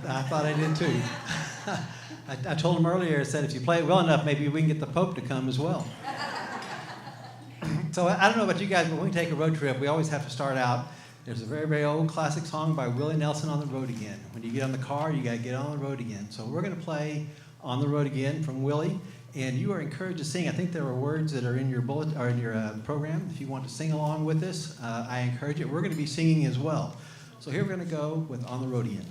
I thought I did too. I told him earlier, I said, if you play it well enough, maybe we can get the Pope to come as well. So I don't know about you guys, but when we take a road trip, we always have to start out. There's a very, very old classic song by Willie Nelson, On the Road Again. When you get on the car, you got to get on the road again. So we're going to play On the Road Again from Willie, and you are encouraged to sing. I think there are words that are in your bullet or in your program. If you want to sing along with us, I encourage it. We're going to be singing as well. So here we're going to go with On the Road Again.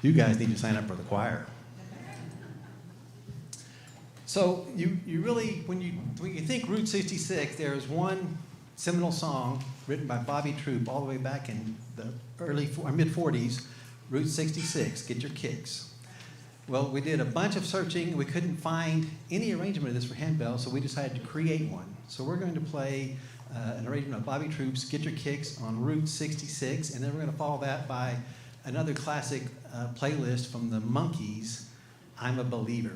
You guys need to sign up for the choir. So you really, when you think Route 66, there's one seminal song written by Bobby Troop all the way back in the mid-40s, Route 66, Get Your Kicks. Well, we did a bunch of searching. We couldn't find any arrangement of this for handbell, so we decided to create one. So we're going to play an arrangement of Bobby Troop's Get Your Kicks on Route 66, and then we're going to follow that by another classic playlist from the Monkees, I'm a Believer.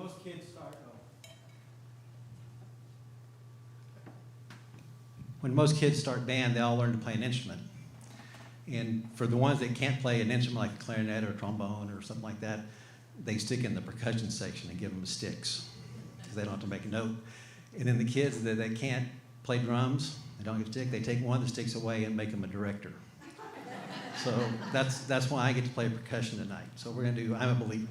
most kids start, when most kids start band, they all learn to play an instrument. And for the ones that can't play an instrument like a clarinet or a trombone or something like that, they stick in the percussion section and give them sticks because they don't have to make a note. And then the kids that can't play drums, they don't get a stick, they take one of the sticks away and make them a director. So that's why I get to play percussion tonight. So we're going to do I'm a Believer.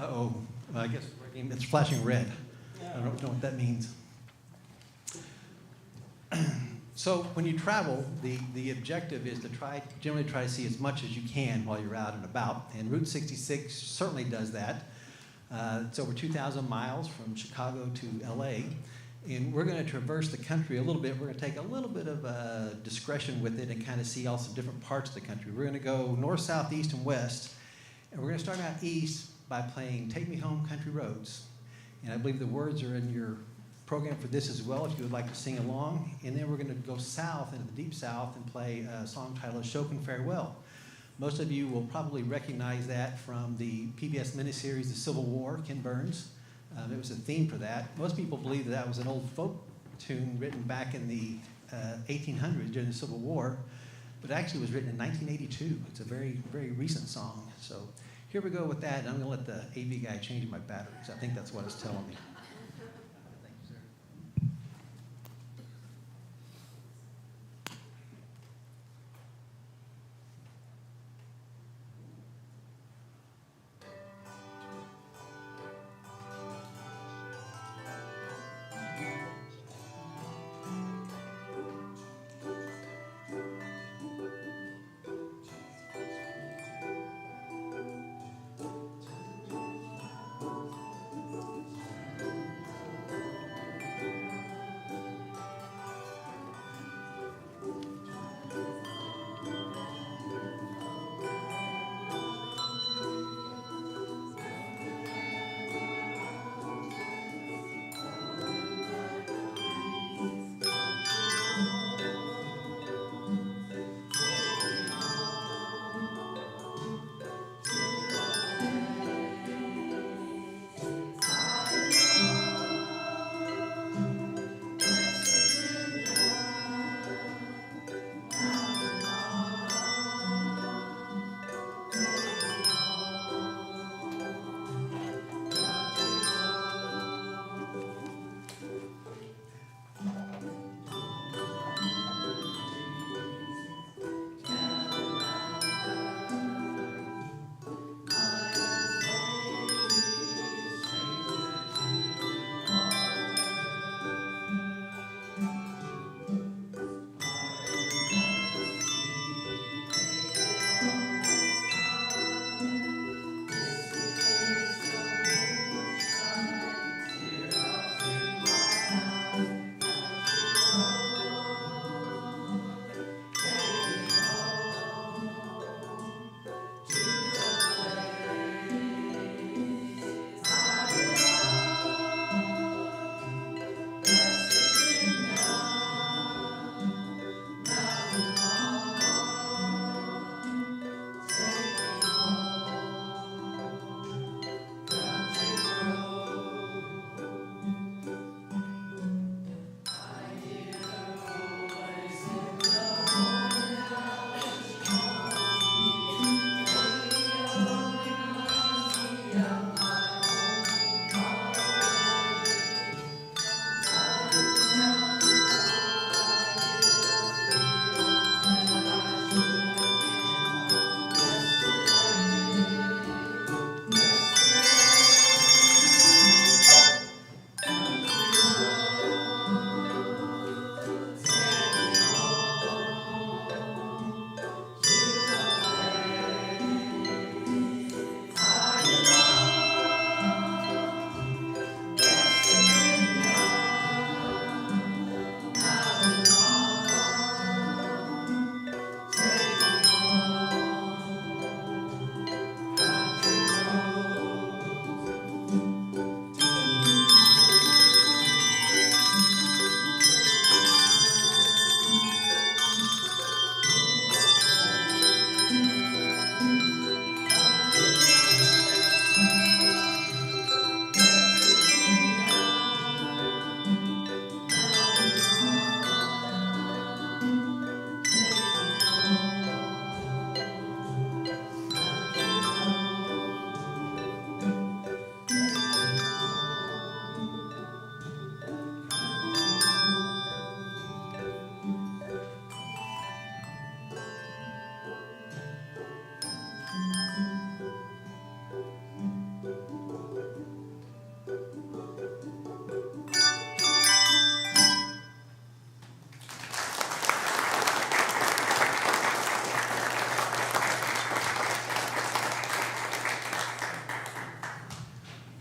Uh-oh, I guess it's flashing red. I don't know what that means. So when you travel, the objective is to generally try to see as much as you can while you're out and about. And Route 66 certainly does that. It's over 2,000 miles from Chicago to LA. And we're going to traverse the country a little bit. We're going to take a little bit of discretion with it and kind of see also different parts of the country. We're going to go north, south, east, and west. And we're going to start out east by playing Take Me Home Country Roads. And I believe the words are in your program for this as well, if you would like to sing along. And then we're going to go south into the deep south and play a song titled Shokin' Farewell. Most of you will probably recognize that from the PBS miniseries, The Civil War, Ken Burns. It was a theme for that. Most people believe that was an old folk tune written back in the 1800s during the Civil War, but actually was written in 1982. It's a very, very recent song. So here we go with that, and I'm going to let the AV guy change my batteries. I think that's what it's telling me. Thank you, sir.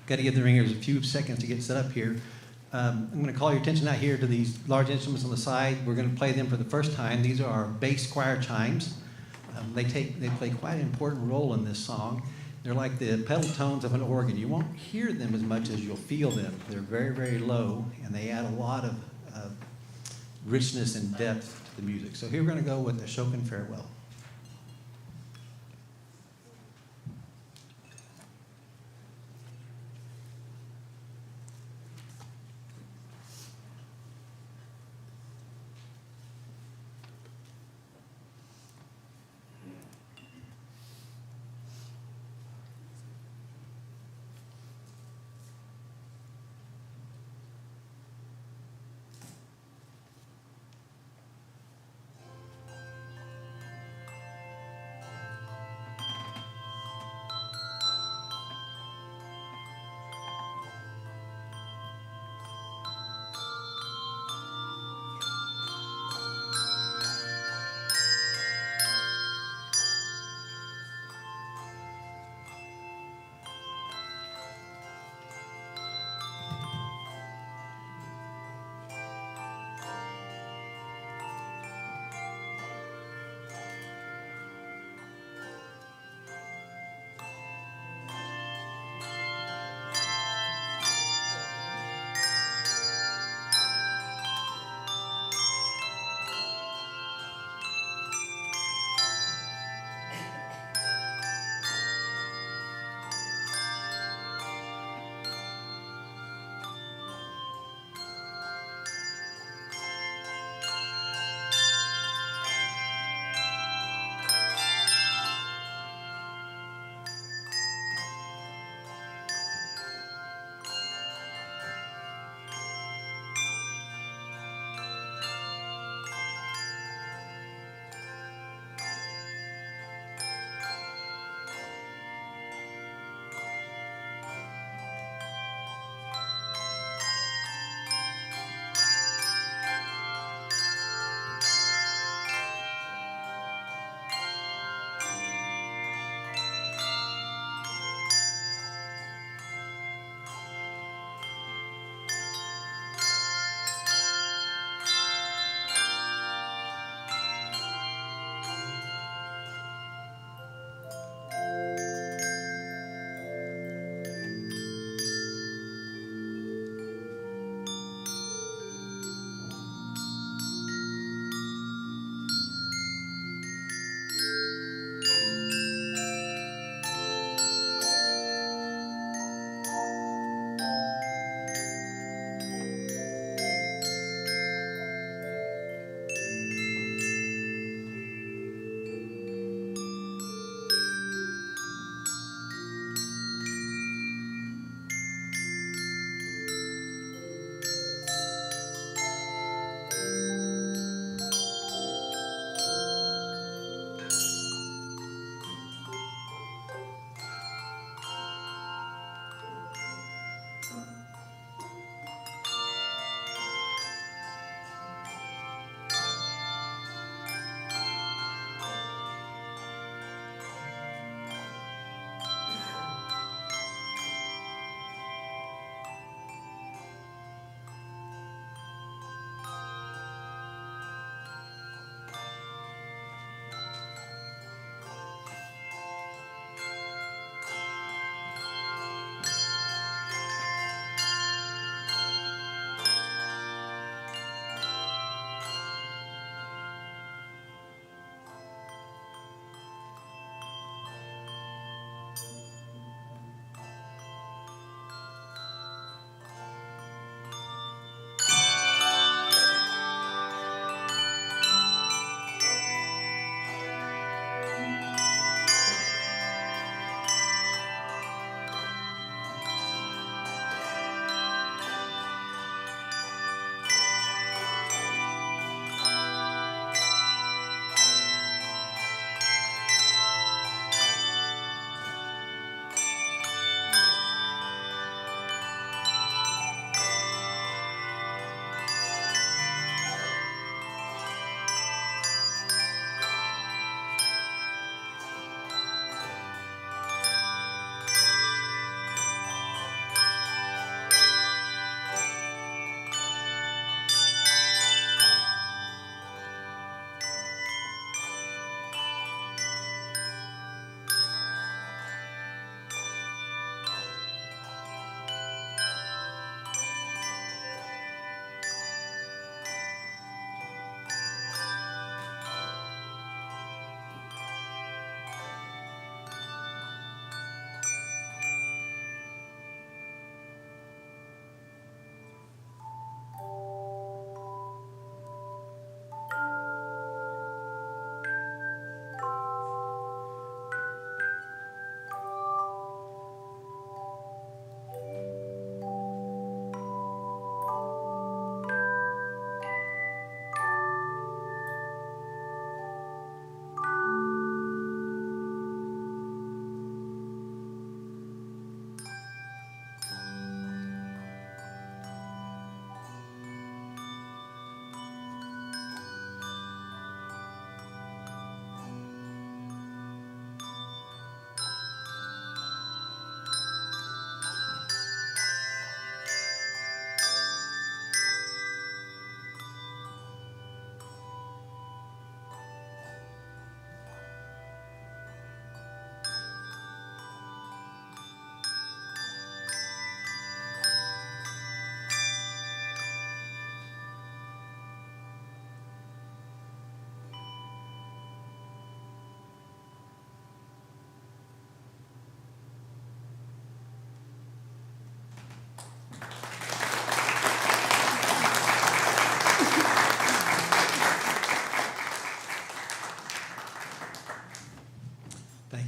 Got to give the ringers a few seconds to get set up here. I'm going to call your attention out here to these large instruments on the side. We're going to play them for the first time. These are our bass choir chimes. They play quite an important role in this song. They're like the pedal tones of an organ. You won't hear them as much as you'll feel them. They're very, very low, and they add a lot of richness and depth to the music. So here we're going to go with the Ashokan Farewell.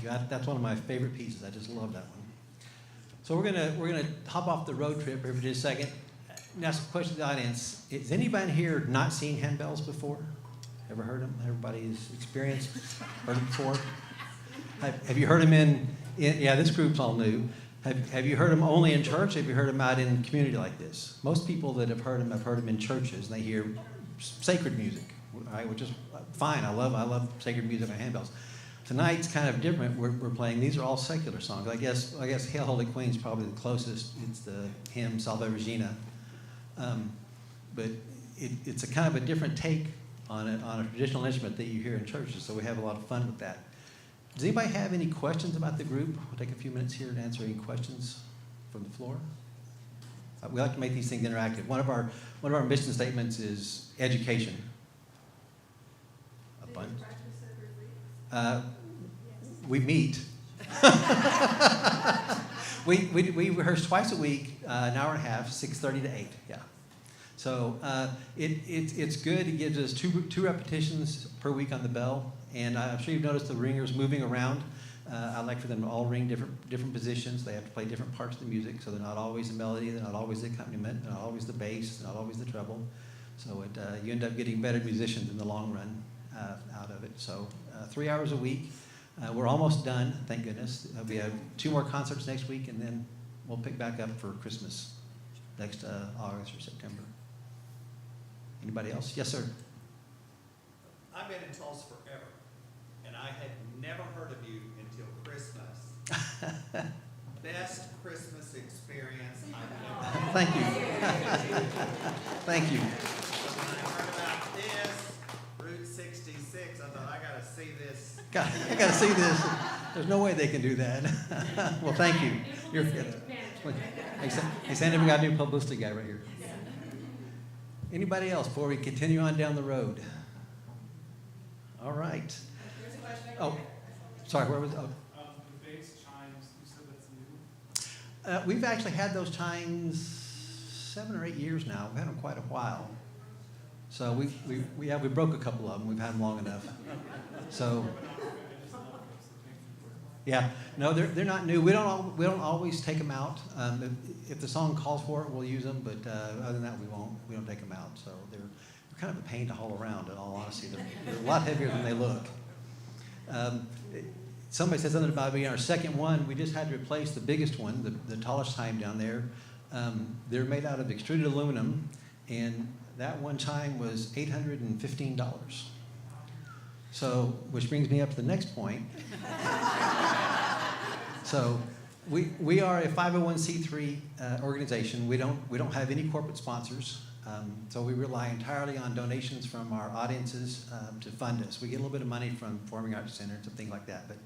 That's one of my favorite pieces. I just love that one. So we're gonna hop off the road trip here for just a second. And ask a question to the audience. Has anybody here not seen handbells before? Ever heard them? Everybody's experienced? Heard them before? Have you heard them yeah, this group's all new. Have you heard them only in church? Have you heard them out in community like this? Most people that have heard them in churches, and they hear sacred music, right, which is fine. I love sacred music and handbells. Tonight's kind of different. We're playing, these are all secular songs. I guess Hail Holy Queen is probably the closest. It's the hymn Salve Regina. But it's a kind of a different take on a traditional instrument that you hear in churches, so we have a lot of fun with that. Does anybody have any questions about the group? We'll take a few minutes here to answer any questions from the floor. We like to make these things interactive. One of our mission statements is education. A bunch. We meet. we rehearse twice a week, an hour and a half, 6:30 to 8. Yeah. So it's good. It gives us two repetitions per week on the bell, and I'm sure you've noticed the ringers moving around. I like for them to all ring different positions. They have to play different parts of the music, so they're not always the melody, they're not always the accompaniment, they're not always the bass, they're not always the treble. So you end up getting better musicians in the long run out of it. So 3 hours a week. We're almost done, thank goodness. We have 2 more concerts next week, and then we'll pick back up for Christmas next August or September. Anybody else? Yes, sir. I've been in Tulsa forever, and I had never heard of you until Christmas. Best Christmas experience I've ever had. Thank you. Thank you. So when I heard about this, Route 66, I thought, I got to see this. I got to see this. There's no way they can do that. Well, thank you. Hey, Sandy, we got a new publicity guy right here. Anybody else before we continue on down the road? All right. There's a question. Oh, sorry, where was it? Oh. The bass chimes, you said that's new? We've actually had those chimes 7 or 8 years now. We've had them quite a while. So we broke a couple of them. We've had them long enough. So yeah, no, they're not new. We don't always take them out. If the song calls for it, we'll use them. But other than that, we won't. We don't take them out. So they're kind of a pain to haul around. In all honesty, they're a lot heavier than they look. Somebody said something about being our second one. We just had to replace the biggest one, the tallest chime down there. They're made out of extruded aluminum, and that one chime was $815. So, which brings me up to the next point. So, we are a 501c3 organization. We don't have any corporate sponsors. So we rely entirely on donations from our audiences to fund us. We get a little bit of money from Performing Arts Center and things like that, but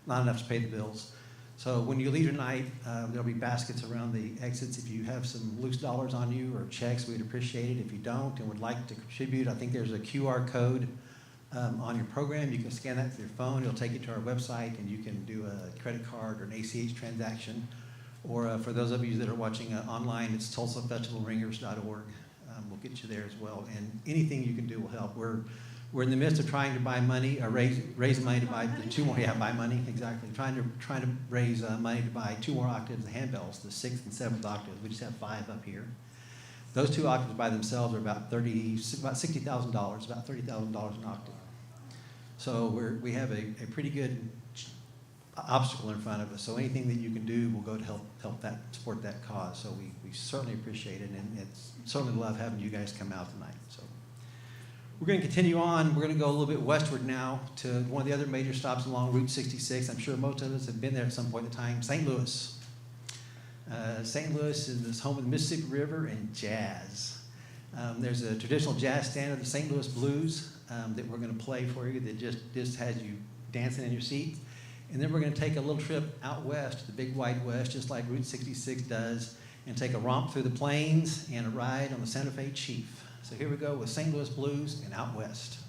not enough to pay the bills. So when you leave tonight, there'll be baskets around the exits. If you have some loose dollars on you or checks, we'd appreciate it. If you don't and would like to contribute, I think there's a QR code on your program. You can scan that with your phone. It'll take you to our website, and you can do a credit card or an ACH transaction. Or for those of you that are watching online, it's TulsaFestivalRingers.org. We'll get you there as well. And anything you can do will help. We're in the midst of trying to buy money, or raise money to buy the 2 more. Yeah, buy money, exactly. Trying to raise money to buy 2 more octaves of handbells, the 6th and 7th octaves. We just have 5 up here. Those 2 octaves by themselves are about $60,000, about $30,000 an octave. So we have a pretty good obstacle in front of us. So anything that you can do will go to help that support that cause. So we certainly appreciate it, and it's certainly love having you guys come out tonight. So we're going to continue on. We're going to go a little bit westward now to one of the other major stops along Route 66. I'm sure most of us have been there at some point in time. St. Louis. St. Louis is home of the Mississippi River and jazz. There's a traditional jazz standard, the St. Louis Blues, that we're going to play for you that just has you dancing in your seat. And then we're going to take a little trip out west to the big wide west, just like Route 66 does, and take a romp through the plains and a ride on the Santa Fe Chief. So here we go with St. Louis Blues and Out West.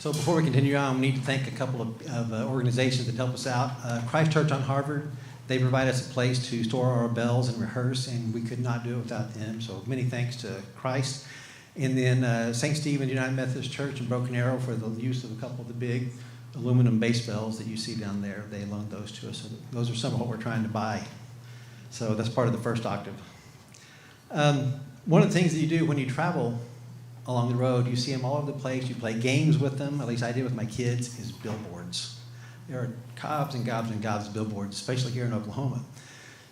So before we continue on, we need to thank a couple of organizations that help us out. Christ Church on Harvard, they provide us a place to store our bells and rehearse, and we could not do it without them. So many thanks to Christ. And then St. Stephen's United Methodist Church in Broken Arrow for the use of a couple of the big aluminum bass bells that you see down there. They loaned those to us. So those are some of what we're trying to buy. So that's part of the first octave. One of the things that you do when you travel along the road, you see them all over the place. You play games with them, at least I did with my kids, is billboards. There are gobs and gobs and gobs of billboards, especially here in Oklahoma.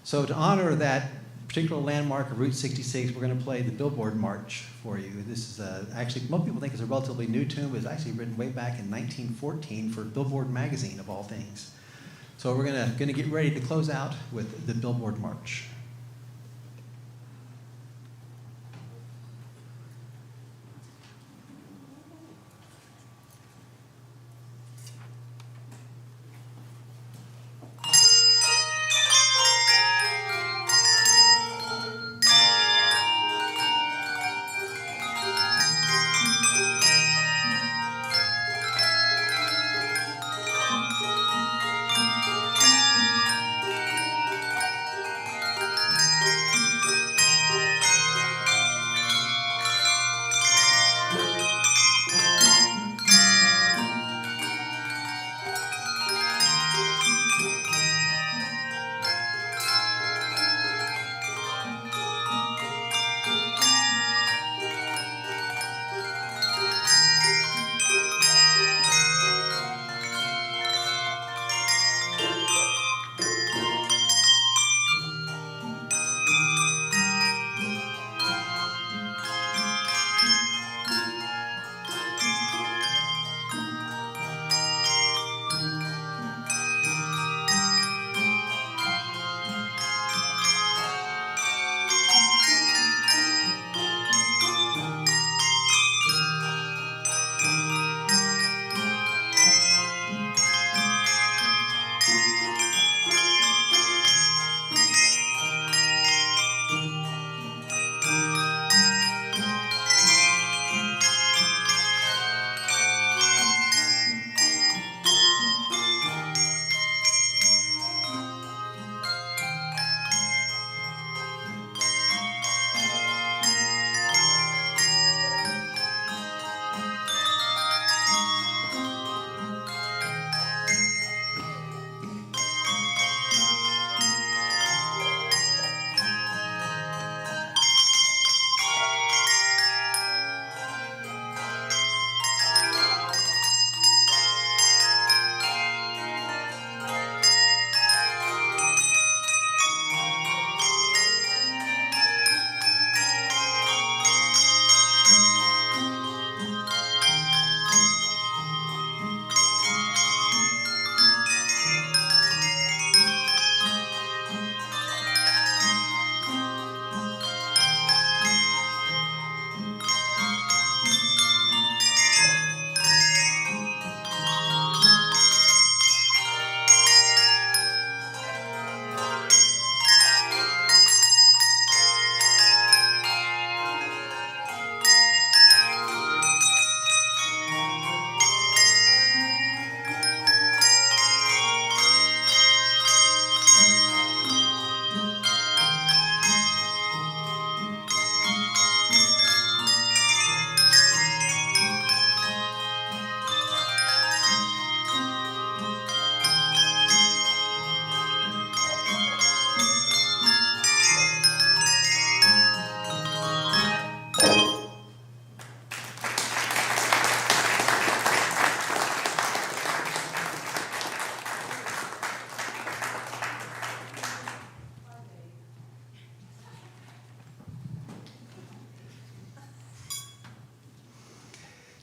So to honor that particular landmark of Route 66, we're going to play the Billboard March for you. This is actually, most people think it's a relatively new tune, but it's actually written way back in 1914 for Billboard magazine, of all things. So we're going to get ready to close out with the Billboard March.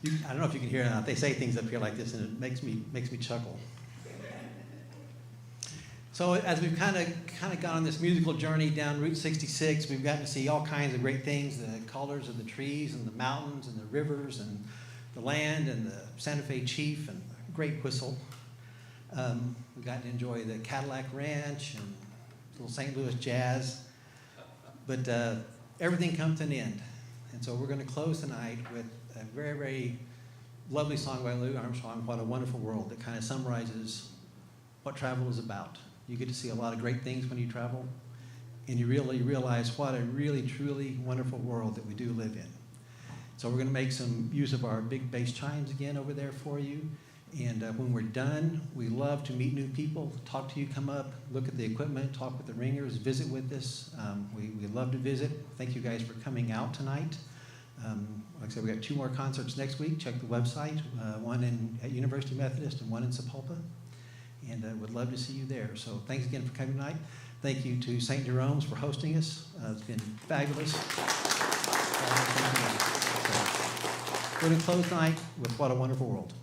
I don't know if you can hear it or not. They say things up here like this, and it makes me chuckle. So as we've kind of gone on this musical journey down Route 66, we've gotten to see all kinds of great things: the colors of the trees and the mountains and the rivers and the land and the Santa Fe Chief and the great whistle. We've gotten to enjoy the Cadillac Ranch and little St. Louis jazz. But everything comes to an end. And so we're going to close tonight with a very, very lovely song by Louis Armstrong, What a Wonderful World, that kind of summarizes what travel is about. You get to see a lot of great things when you travel, and you really realize what a really, truly wonderful world that we do live in. So we're going to make some use of our big bass chimes again over there for you. And when we're done, we love to meet new people, talk to you, come up, look at the equipment, talk with the ringers, visit with us. We love to visit. Thank you guys for coming out tonight. Like I said, we got 2 more concerts next week. Check the website, one at University Methodist and one in Sapulpa. And would love to see you there. So thanks again for coming tonight. Thank you to St. Jerome's for hosting us. It's been fabulous. We're going to close tonight with What a Wonderful World.